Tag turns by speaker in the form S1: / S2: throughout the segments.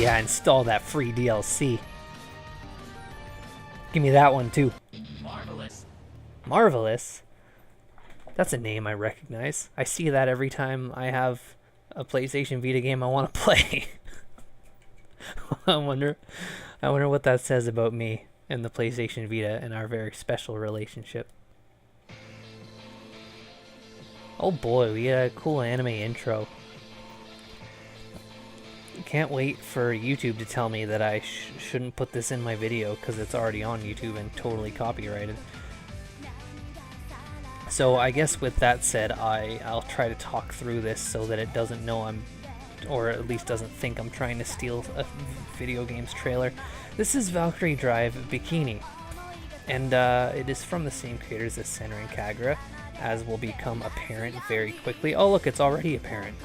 S1: yeah, install that free DLC. Give me that one too.
S2: Marvelous.
S1: Marvelous? That's a name I recognize. I see that every time I have a PlayStation Vita game I want to play. I wonder what that says about me and the PlayStation Vita and our very special relationship. Oh boy, we got a cool anime intro. Can't wait for YouTube to tell me that I shouldn't put this in my video because it's already on YouTube and totally copyrighted. So I guess with that said, I'll try to talk through this so that it doesn't know I'm, or at least doesn't think I'm trying to steal a video game's trailer. This is Valkyrie Drive Bhikkhuni, and it is from the same creators as Senran Kagura, as will become apparent very quickly. Oh look, it's already apparent.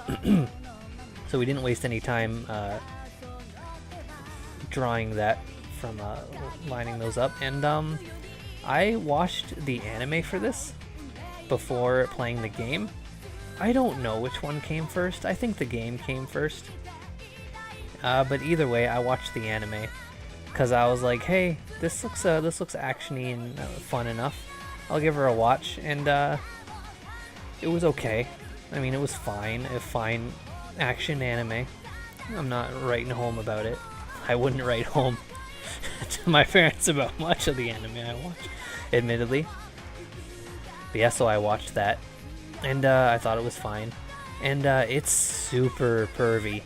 S1: So we didn't waste any time drawing that from lining those up. And I watched the anime for this before playing the game. I don't know which one came first. I think the game came first. But either way, I watched the anime because I was like, hey, this looks actiony and fun enough. I'll give her a watch, and it was okay. I mean, it was fine. A fine action anime. I'm not writing home about it. I wouldn't write home to my parents about much of the anime I watched, admittedly. But yeah, so I watched that, and I thought it was fine. And it's super pervy,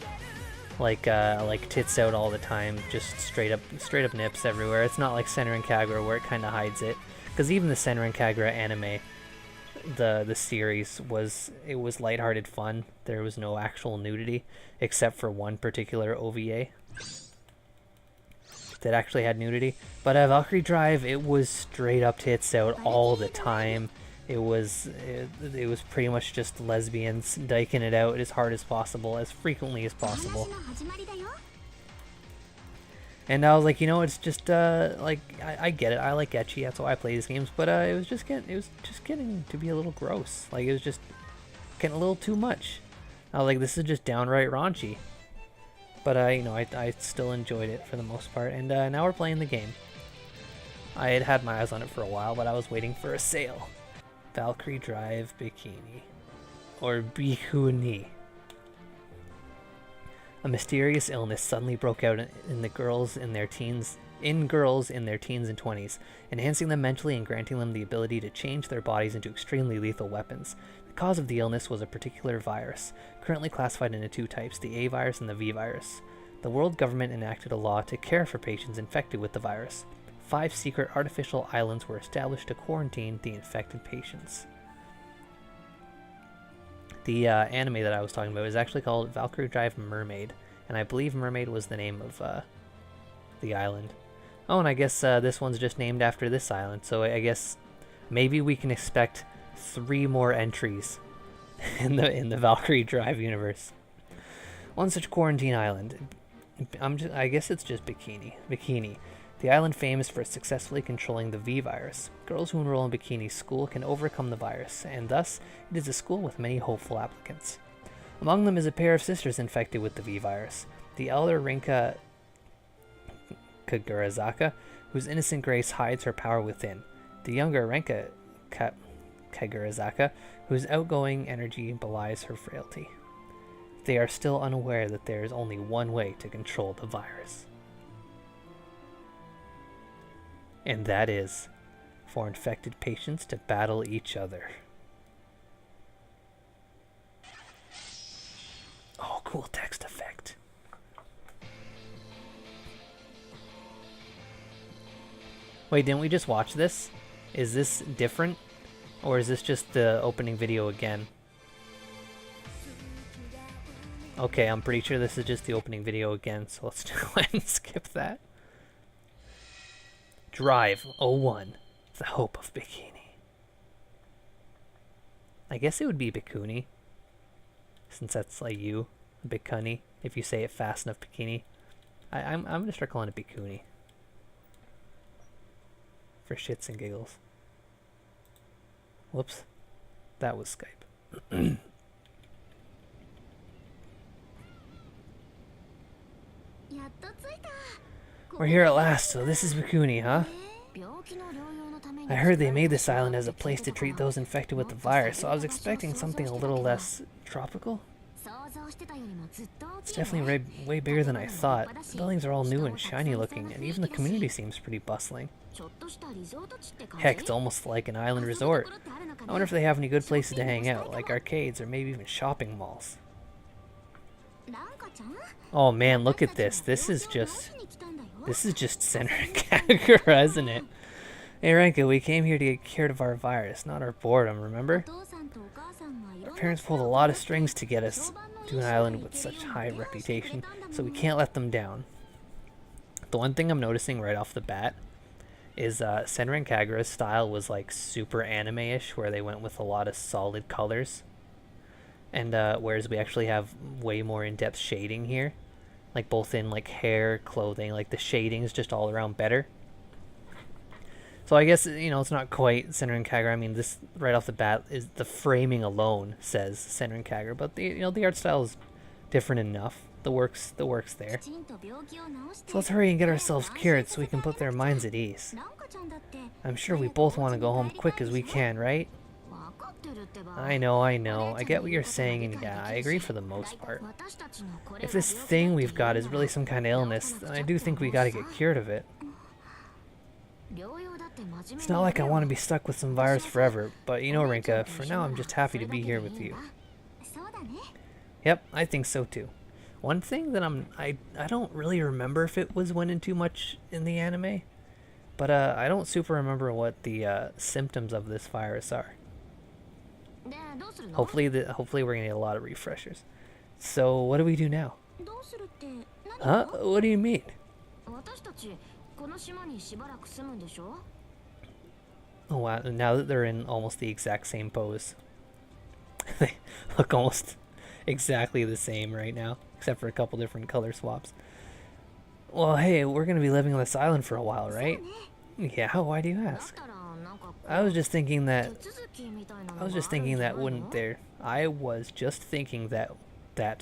S1: like tits out all the time, just straight up nips everywhere. It's not like Senran Kagura where it kind of hides it, because even the Senran Kagura anime, the series was lighthearted fun. There was no actual nudity except for one particular OVA that actually had nudity. But Valkyrie Drive, it was straight up tits out all the time. It was pretty much just lesbians diking it out as hard as possible, as frequently as possible. And I was like, you know, it's just like I get it. I like ecchi. That's why I play these games. But it was just getting to be a little gross. Like, it was just getting a little too much. I was like, this is just downright raunchy. But you know, I still enjoyed it for the most part. And now we're playing the game. I had had my eyes on it for a while, but I was waiting for a sale. Valkyrie Drive Bhikkhuni, or Bhikkhuni. A mysterious illness suddenly broke out in girls in their teens and 20s, enhancing them mentally and granting them the ability to change their bodies into extremely lethal weapons. The cause of the illness was a particular virus, currently classified into two types, the A virus and the V virus. The world government enacted a law to care for patients infected with the virus. 5 secret artificial islands were established to quarantine the infected patients. The anime that I was talking about is actually called Valkyrie Drive Mermaid, and I believe Mermaid was the name of the island. Oh, and I guess this one's just named after this island, so I guess maybe we can expect 3 more entries in the Valkyrie Drive universe. One such quarantine island, I guess it's just Bhikkhuni. The island famous for successfully controlling the V virus. Girls who enroll in Bhikkhuni's school can overcome the virus, and thus it is a school with many hopeful applicants. Among them is a pair of sisters infected with the V virus. The elder Rinka Kagura-like, whose innocent grace hides her power within. The younger Renka Kagura-like, whose outgoing energy belies her frailty. They are still unaware that there is only one way to control the virus. And that is for infected patients to battle each other. Oh, cool text effect. Wait, didn't we just watch this? Is this different? Or is this just the opening video again? Okay, I'm pretty sure this is just the opening video again, so let's go ahead and skip that. Drive 01, the hope of Bhikkhuni. I guess it would be Bhikkhuni, since that's like you, Bhikkhuni, if you say it fast enough, Bhikkhuni. I'm gonna start calling it Bhikkhuni. For shits and giggles. Whoops. That was Skype. We're here at last, so this is Bhikkhuni, huh? I heard they made this island as a place to treat those infected with the virus, so I was expecting something a little less tropical. It's definitely way bigger than I thought. The buildings are all new and shiny looking, and even the community seems pretty bustling. Heck, it's almost like an island resort. I wonder if they have any good places to hang out, like arcades or maybe even shopping malls. Oh man, look at this. This is just Senran Kagura, isn't it? Hey Ranka, we came here to get cured of our virus, not our boredom, remember? Our parents pulled a lot of strings to get us to an island with such high reputation, so we can't let them down. The one thing I'm noticing right off the bat is Senran Kagura's style was like super anime-ish, where they went with a lot of solid colors. And whereas we actually have way more in-depth shading here, like both in like hair, clothing, like the shading is just all around better. So I guess, you know, it's not quite Senran Kagura. I mean, this right off the bat is the framing alone says Senran Kagura, but the art style is different enough. The work's there. So let's hurry and get ourselves cured so we can put their minds at ease. I'm sure we both want to go home quick as we can, right? I know. I get what you're saying, and yeah, I agree for the most part. If this thing we've got is really some kind of illness, then I do think we gotta get cured of it. It's not like I want to be stuck with some virus forever, but you know, Rinka, for now I'm just happy to be here with you. Yep, I think so too. One thing that I don't really remember if it was went into much in the anime, but I don't super remember what the symptoms of this virus are. Hopefully we're gonna get a lot of refreshers. So what do we do now? Huh? What do you mean? Oh wow, now that they're in almost the exact same pose. They look almost exactly the same right now, except for a couple different color swaps. Well, hey, we're gonna be living on this island for a while, right? Yeah, why do you ask? I was just thinking that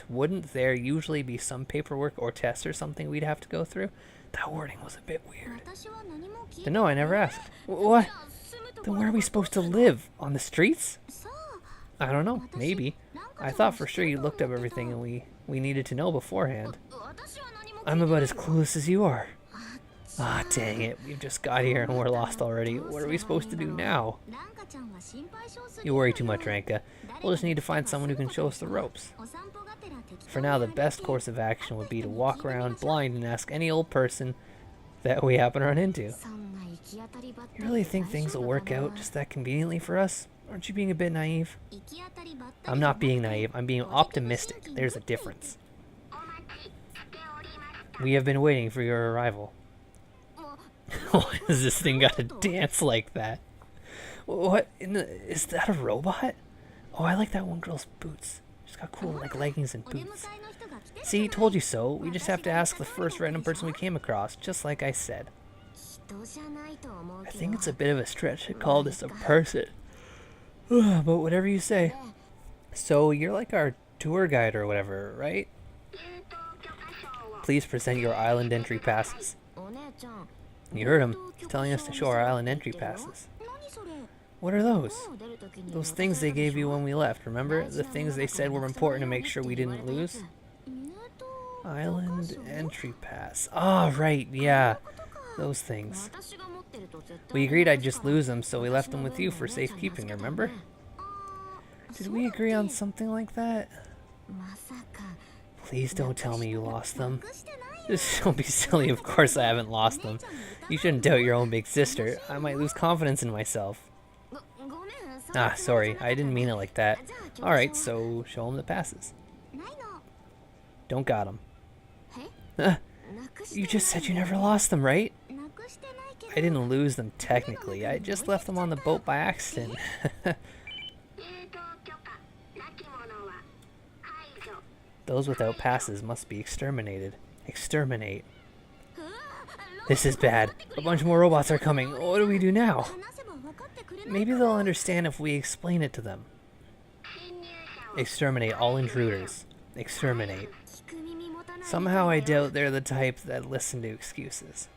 S1: wouldn't there usually be some paperwork or tests or something we'd have to go through? That wording was a bit weird. But no, I never asked. What? Then where are we supposed to live? On the streets? I don't know, maybe. I thought for sure you looked up everything and we needed to know beforehand. I'm about as clueless as you are. Ah, dang it, we've just got here and we're lost already. What are we supposed to do now? You worry too much, Ranka. We'll just need to find someone who can show us the ropes. For now, the best course of action would be to walk around blind and ask any old person that we happen to run into. You really think things will work out just that conveniently for us? Aren't you being a bit naive? I'm not being naive, I'm being optimistic. There's a difference. We have been waiting for your arrival. Why does this thing gotta dance like that? What? Is that a robot? Oh, I like that one girl's boots. She's got cool like leggings and boots. See, told you so. We just have to ask the first random person we came across, just like I said. I think it's a bit of a stretch to call this a person. But whatever you say. So you're like our tour guide or whatever, right? Please present your island entry passes. You heard him. He's telling us to show our island entry passes. What are those? Those things they gave you when we left, remember? The things they said were important to make sure we didn't lose? Island entry pass. Ah, right, yeah. Those things. We agreed I'd just lose them, so we left them with you for safekeeping, remember? Did we agree on something like that? Please don't tell me you lost them. Just don't be silly, of course I haven't lost them. You shouldn't doubt your own big sister. I might lose confidence in myself. Ah, sorry, I didn't mean it like that. Alright, so show him the passes. Don't got him. You just said you never lost them, right? I didn't lose them technically, I just left them on the boat by accident. Those without passes must be exterminated. Exterminate. This is bad. A bunch more robots are coming. What do we do now? Maybe they'll understand if we explain it to them. Exterminate all intruders. Exterminate. Somehow I doubt they're the type that listen to excuses.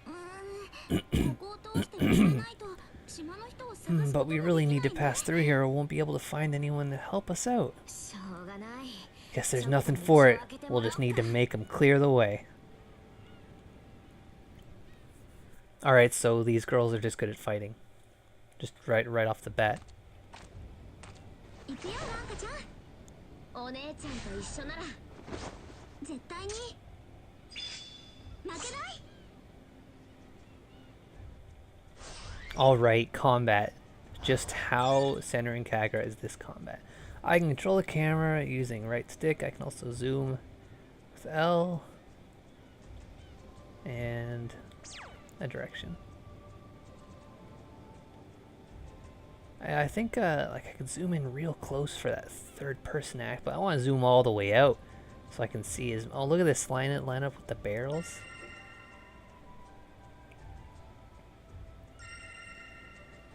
S1: But we really need to pass through here or won't be able to find anyone to help us out. Guess there's nothing for it. We'll just need to make them clear the way. Alright, so these girls are just good at fighting. Just right off the bat. Alright, combat. Just how Senran Kagura is this combat? I can control the camera using right stick. I can also zoom with L and a direction. I think like I can zoom in real close for that third person act, but I want to zoom all the way out so I can see his. Oh, look at this line up with the barrels.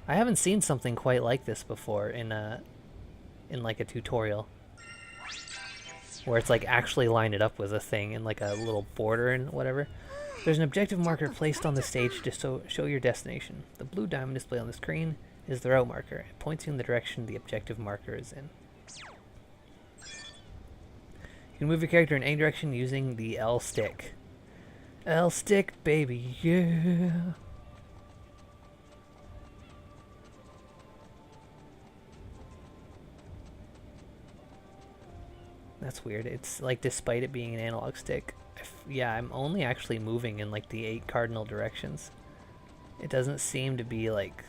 S1: I haven't seen something quite like this before in like a tutorial, where it's like actually lined it up with a thing in like a little border and whatever. There's an objective marker placed on the stage to show your destination. The blue diamond displayed on the screen is the route marker. It points you in the direction the objective marker is in. You can move your character in any direction using the L stick. L stick, baby, yeah. That's weird. It's like, despite it being an analog stick, yeah, I'm only actually moving in like the 8 cardinal directions. It doesn't seem to be like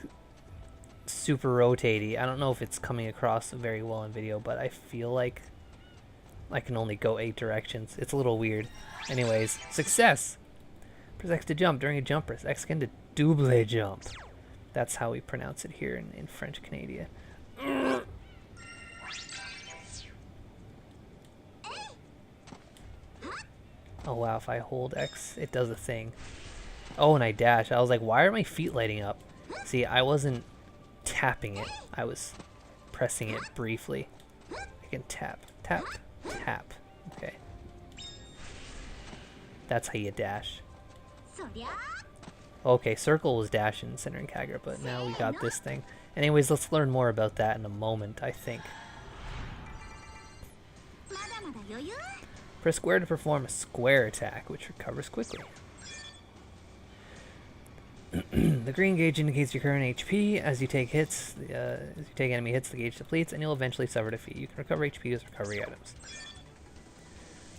S1: super rotatey. I don't know if it's coming across very well in video, but I feel like I can only go 8 directions. It's a little weird. Anyways, success! Press X to jump. During a jump, press X again to double jump. That's how we pronounce it here in French Canada. Oh wow, if I hold X, it does a thing. Oh, and I dash. I was like, why are my feet lighting up? See, I wasn't tapping it. I was pressing it briefly. I can tap, tap, tap. Okay. That's how you dash. Okay, circle was dash in Senran Kagura, but now we got this thing. Anyways, let's learn more about that in a moment, I think. Press square to perform a square attack, which recovers quickly. The green gauge indicates your current HP. As you take hits, enemy hits, the gauge depletes, and you'll eventually suffer defeat. You can recover HP with recovery items.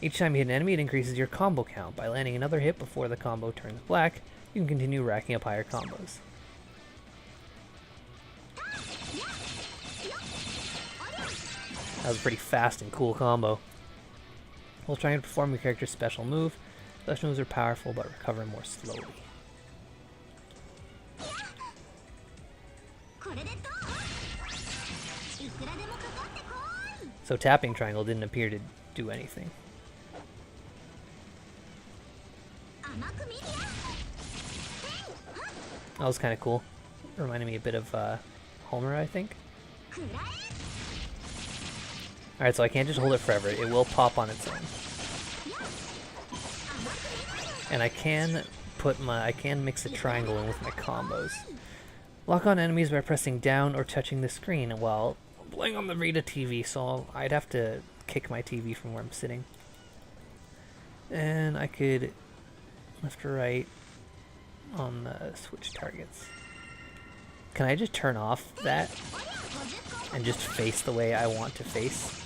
S1: Each time you hit an enemy, it increases your combo count. By landing another hit before the combo turns black, you can continue racking up higher combos. That was a pretty fast and cool combo. While trying to perform your character's special move, special moves are powerful but recover more slowly. So tapping triangle didn't appear to do anything. That was kind of cool. Reminded me a bit of Homer, I think. Alright, so I can't just hold it forever. It will pop on its own. And I can mix a triangle in with my combos. Lock on enemies by pressing down or touching the screen while playing on the Vita TV, so I'd have to kick my TV from where I'm sitting. And I could left or right on the switch targets. Can I just turn off that and just face the way I want to face?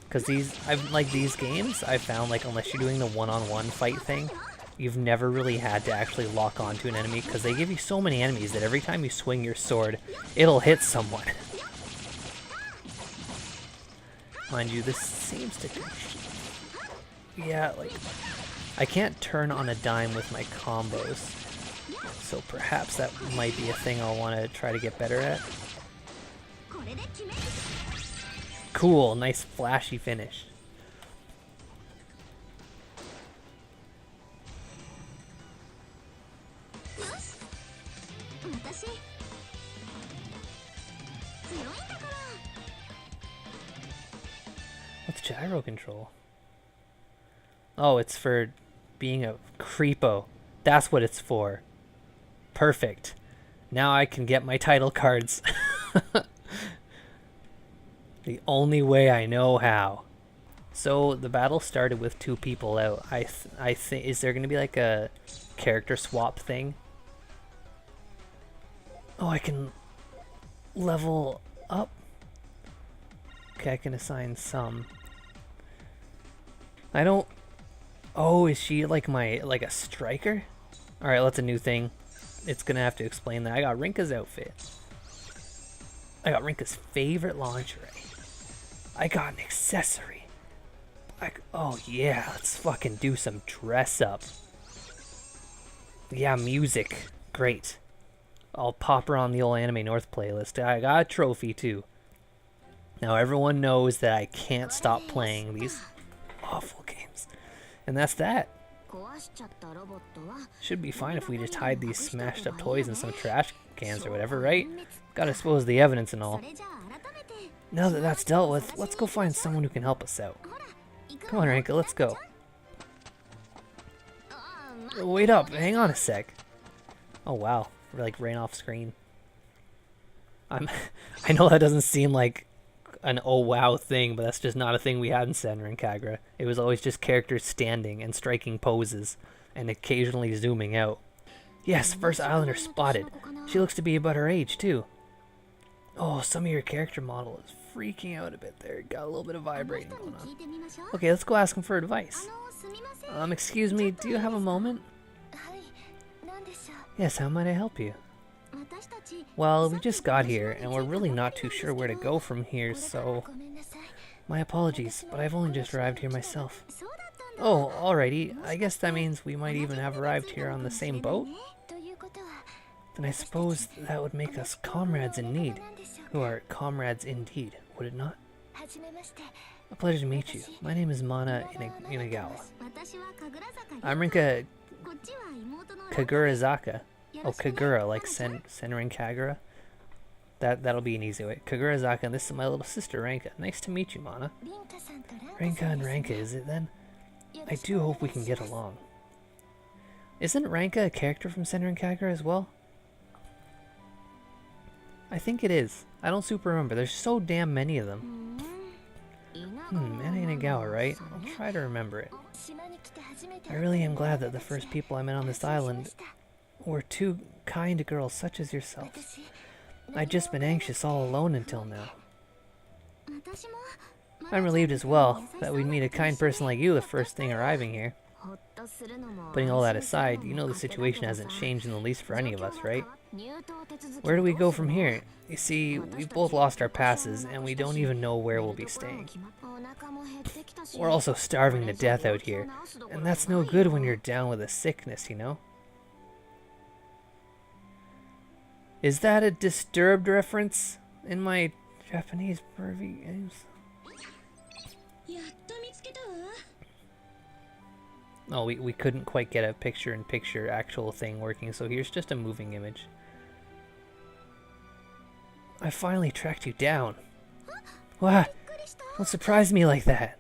S1: Because these games, I've found, like, unless you're doing the one-on-one fight thing, you've never really had to actually lock onto an enemy, because they give you so many enemies that every time you swing your sword, it'll hit someone. Mind you, this seems to... Yeah, like... I can't turn on a dime with my combos, so perhaps that might be a thing I'll want to try to get better at. Cool, nice flashy finish. What's gyro control? Oh, it's for being a creepo. That's what it's for. Perfect. Now I can get my title cards. The only way I know how. So the battle started with 2 people out. I think, is there going to be like a character swap thing? Oh, I can level up. Okay, I can assign some. I don't... Oh, is she like like a striker? Alright, that's a new thing. It's gonna have to explain that. I got Rinka's outfit. I got Rinka's favorite lingerie. I got an accessory. Oh yeah, let's fucking do some dress up. Yeah, music. Great. I'll pop her on the old Anime North playlist. I got a trophy too. Now everyone knows that I can't stop playing these awful games. And that's that. Should be fine if we just hide these smashed up toys in some trash cans or whatever, right? Gotta expose the evidence and all. Now that that's dealt with, let's go find someone who can help us out. Come on, Ranka, let's go. Wait up, hang on a sec. Oh wow, we're like right off screen. I know that doesn't seem like an oh wow thing, but that's just not a thing we had in Senran Kagura. It was always just characters standing and striking poses, and occasionally zooming out. Yes, first islander spotted. She looks to be about her age, too. Oh, some of your character model is freaking out a bit there. Got a little bit of vibrating going on. Okay, let's go ask him for advice. Excuse me, do you have a moment? Yes, how might I help you? Well, we just got here, and we're really not too sure where to go from here, so... My apologies, but I've only just arrived here myself. Oh, alrighty. I guess that means we might even have arrived here on the same boat? Then I suppose that would make us comrades in need, who are comrades indeed, would it not? A pleasure to meet you. My name is Mana Inagawa. I'm Rinka Kagura-like. Oh, Kagura, like Senran Kagura. That'll be an easy way. Kagura-like, and this is my little sister, Ranka. Nice to meet you, Mana. Ranka and Ranka, is it then? I do hope we can get along. Isn't Ranka a character from Senran Kagura as well? I think it is. I don't super remember. There's so damn many of them. Mana Inagawa, right? I'll try to remember it. I really am glad that the first people I met on this island were 2 kind girls such as yourself. I'd just been anxious all alone until now. I'm relieved as well that we'd meet a kind person like you the first thing arriving here. Putting all that aside, you know the situation hasn't changed in the least for any of us, right? Where do we go from here? You see, we've both lost our passes, and we don't even know where we'll be staying. We're also starving to death out here, and that's no good when you're down with a sickness, you know? Is that a Disturbed reference in my Japanese pervy games? Oh, we couldn't quite get a picture-in-picture actual thing working, so here's just a moving image. I finally tracked you down. Wow, don't surprise me like that.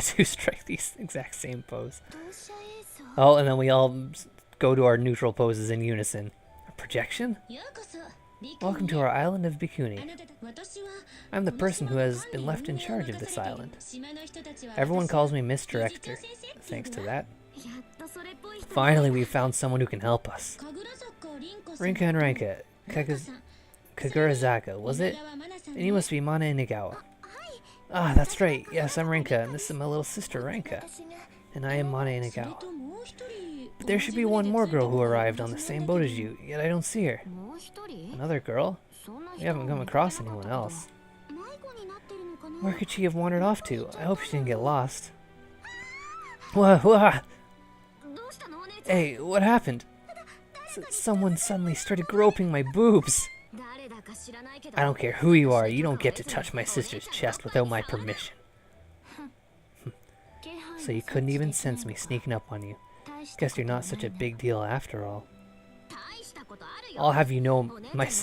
S1: To strike these exact same pose. Oh, and then we all go to our neutral poses in unison. A projection? Welcome to our island of Bhikkhuni. I'm the person who has been left in charge of this island. Everyone calls me Miss Director, thanks to that. Finally, we've found someone who can help us. Rinka and Ranka, Kagura-like, was it? And you must be Mana Inagawa. Ah, that's right. Yes, I'm Rinka, and this is my little sister, Ranka. And I am Mana Inagawa. But there should be one more girl who arrived on the same boat as you, yet I don't see her. Another girl? We haven't come across anyone else. Where could she have wandered off to? I hope she didn't get lost. Wah! Hey, what happened? Someone suddenly started groping my boobs. I don't care who you are, you don't get to touch my sister's chest without my permission. So you couldn't even sense me sneaking up on you. Guess you're not such a big deal after all. I'll have you know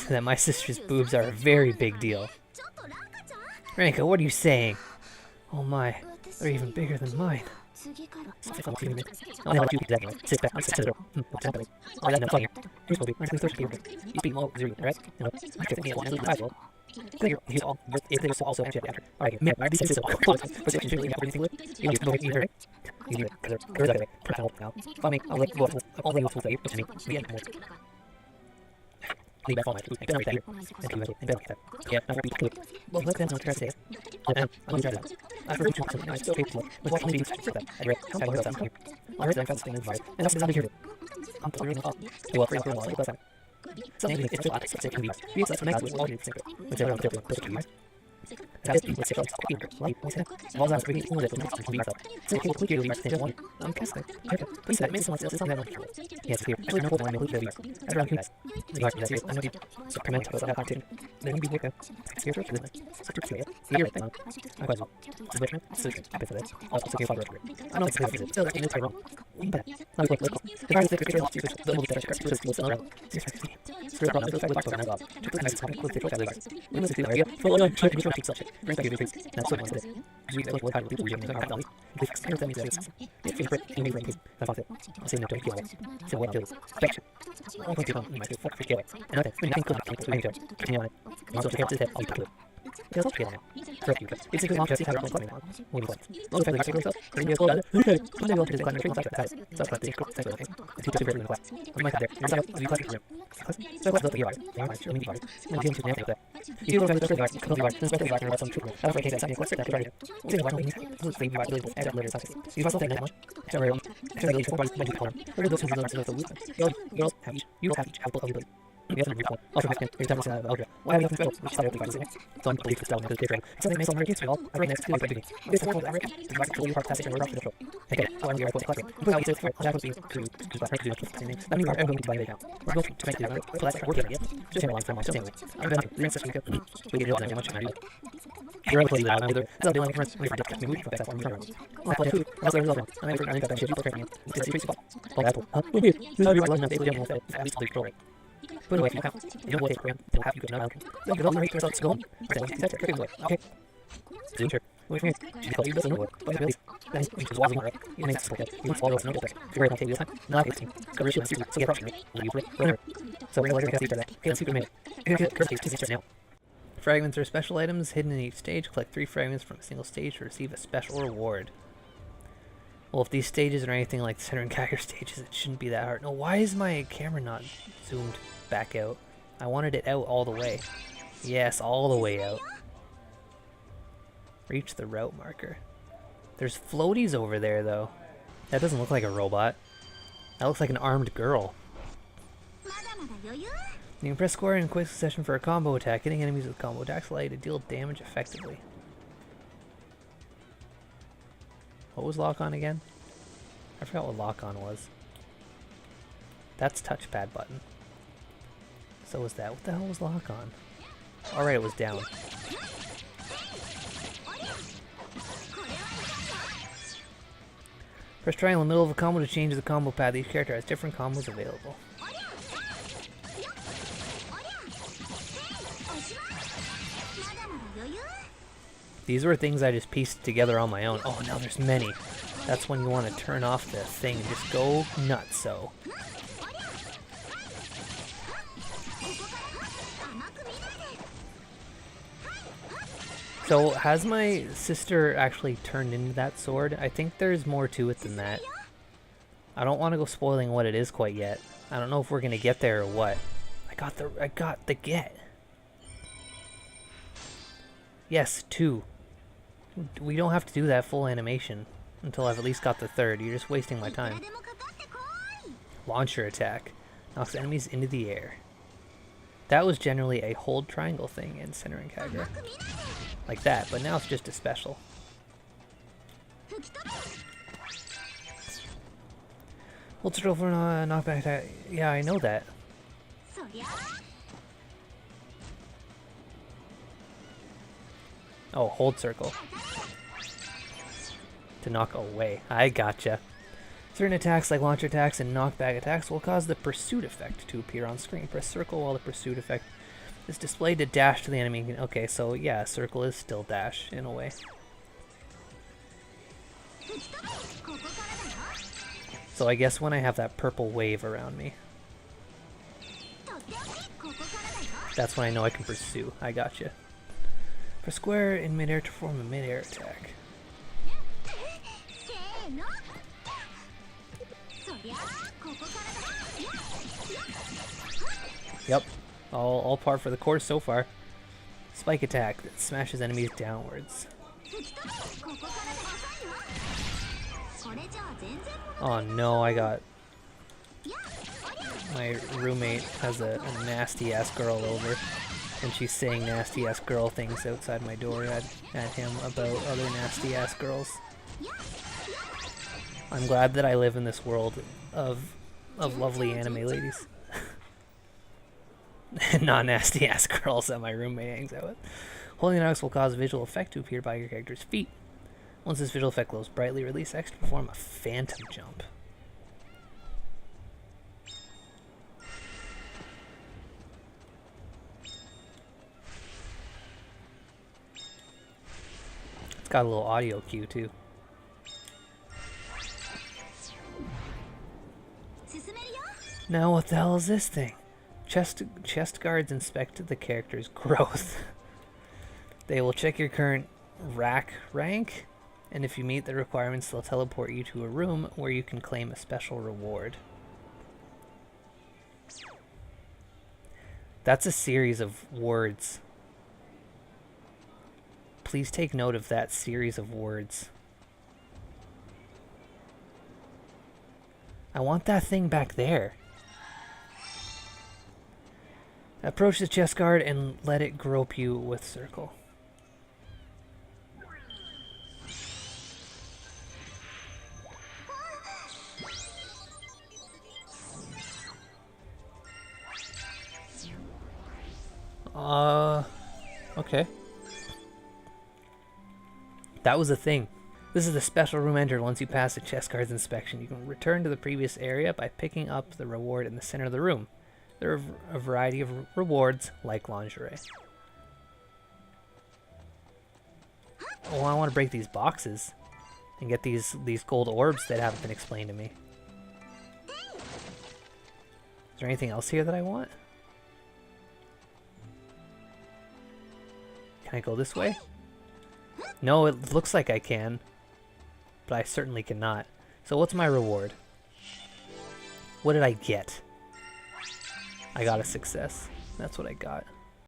S1: that my sister's boobs are a very big deal. Ranka, what are you saying? Oh my, they're even bigger than mine. I only have a few pieces anyway. 6 back, 6 to 0. What's happening? Oh, yeah, no, it's on here. Here's Moby. Where's the third speaker? You beat them all 0, right? You know, I could think of one, and I will. Clear, he's all. If there's also actually after. Alright, man, I be so close. For section 2, we have anything with. You know, you hear it. You hear it, because there's a way. Prepare now. Follow me, I'll let you go. I'll let you go to you, which is me. We end more. Leave back on my food. And here. And back that. Yeah, I'm going to be well, let them know what I'm saying. I'm going to try that. I've heard you talk something. It's okay to look. But why can't we do that? I read. I heard that here. I heard that I'm fasting in the fire. And that's because I'm here. I'm totally in the fall. Hey, well, for all, that's fine. Something it's just like it's can be. We accept next with all the secret. Which are different, but can be. That's it. Let's check out the light. What's that? All that's really cool that the next can be myself. So can quickly read the one. I'm casting. Okay. Please that makes someone else is on that one. Yes, here. Actually, no one will be. I'd rather you guys. The art is here. I'm going to so comment about that opportunity. Then we work out. Here for the sector here. Here thing. I was. So which one? So happy for that. Also secure for I know it's good. So that's wrong. But I like local. The part of the secret is the little bit of just was around. Through the problem, the fact that I'm not. To put my stomach with the truck otherwise. We must do the area. For all I'm trying to keep such. Bring back your face. That's what I said. We like what kind of people we have in our family. They experience that means that it's favorite in me ranking. I thought it. I'll say no to kill it. So what I'll do is affection. I'm going to come in my full for kill it. And I think good to do. Continue on it. I'm also to hit all you can do. Because I'll kill it. Correct you. It's a good long test. How I'm playing now. What do you want? All the family article stuff. Bring me a cold out. Okay. One day we'll do the climate treatment like that. So that's what the secret secret thing. The teacher super in the class. We might have there. There's like a class room. So what's the yard? The yard. Really yard. And the team to that. You do the yard. Come the yard. There's better yard about some treatment. I don't think that's something that could be. What's the yard? Who's the yard? Really add up later something. You also think that much. Actually, really for bodies when you call them. Where do those who learn to lose? Girls have each. You have each. Have both of you. We have to report. Also, Mexican. Every time we say Algebra. Why have we often failed? Which started with the devices. So I'm believed to spell because they're something makes all Americans fail. I read next to the beginning. This is one of the American. The right to leave our passage and we're off to the show. Okay, so I'm going to report the classroom. We put out each other's to that right to do it. That means we're going to buy it now. We're going to make it. So that's working idea. Just hang along for a while. Anyway, I'm going to read such a good. We didn't know much. You're going to play that. I'm either. So the only difference we forget to move from that one. I play food. I also resolve. I think that shit. You play me. It's a free spot. Oh, Apple. We're here. You know, you're enough. They don't know at least the story. Put away if you count. You don't want to program. They'll have you go now. Then develop your rate to go on. Okay. Doing sure. Wait for me. She calls you doesn't know what. But you believe. Then you just walk along. You make support that. You follow us no different. Figure out how to take time. Not 18. So we're shooting so get approaching me. You play. Whatever. So we're going to see that. Okay, let's see what we made. Curse case 2 right now. Fragments are special items hidden in each stage. Collect 3 fragments from a single stage to receive a special reward. Well, if these stages are anything like the Senran Kagura stages, it shouldn't be that hard. No, why is my camera not zoomed back out? I wanted it out all the way. Yes, all the way out. Reach the route marker. There's floaties over there, though. That doesn't look like a robot. That looks like an armed girl. You can press square in quick succession for a combo attack. Hitting enemies with combo attacks allow you to deal damage effectively. What was lock-on again? I forgot what lock-on was. That's touchpad button. So was that. What the hell was lock-on? Alright, it was down. Press triangle in the middle of a combo to change the combo path. Each character has different combos available. These were things I just pieced together on my own. Oh, now there's many. That's when you want to turn off the thing and just go nuts, so. So, has my sister actually turned into that sword? I think there's more to it than that. I don't want to go spoiling what it is quite yet. I don't know if we're going to get there or what. I got the get. Yes, 2. We don't have to do that full animation until I've at least got the 3rd. You're just wasting my time. Launcher attack. Knocks enemies into the air. That was generally a hold triangle thing in Senran Kagura. Like that, but now it's just a special. Hold circle for a knockback attack. Yeah, I know that. Oh, hold circle. To knock away. I gotcha. Certain attacks like launch attacks and knockback attacks will cause the pursuit effect to appear on screen. Press circle while the pursuit effect is displayed to dash to the enemy. Okay, so yeah, circle is still dash in a way. So I guess when I have that purple wave around me, that's when I know I can pursue. I gotcha. For square in midair to form a midair attack. Yep, all par for the course so far. Spike attack that smashes enemies downwards. Oh no, I got... My roommate has a nasty ass girl over, and she's saying nasty ass girl things outside my door at him about other nasty ass girls. I'm glad that I live in this world of lovely anime ladies. And not nasty ass girls that my roommate hangs out with. Holding an X will cause a visual effect to appear by your character's feet. Once this visual effect glows brightly, release X to perform a phantom jump. It's got a little audio cue too. Now what the hell is this thing? Chest guards inspect the character's growth. They will check your current rack rank, and if you meet the requirements, they'll teleport you to a room where you can claim a special reward. That's a series of words. Please take note of that series of words. I want that thing back there. Approach the chest guard and let it grope you with circle. Okay. That was a thing. This is the special room entered once you pass the chest guard's inspection. You can return to the previous area by picking up the reward in the center of the room. There are a variety of rewards, like lingerie. Oh, I want to break these boxes and get these gold orbs that haven't been explained to me. Is there anything else here that I want? Can I go this way? No, it looks like I can, but I certainly cannot. So what's my reward? What did I get? I got a success. That's what I got.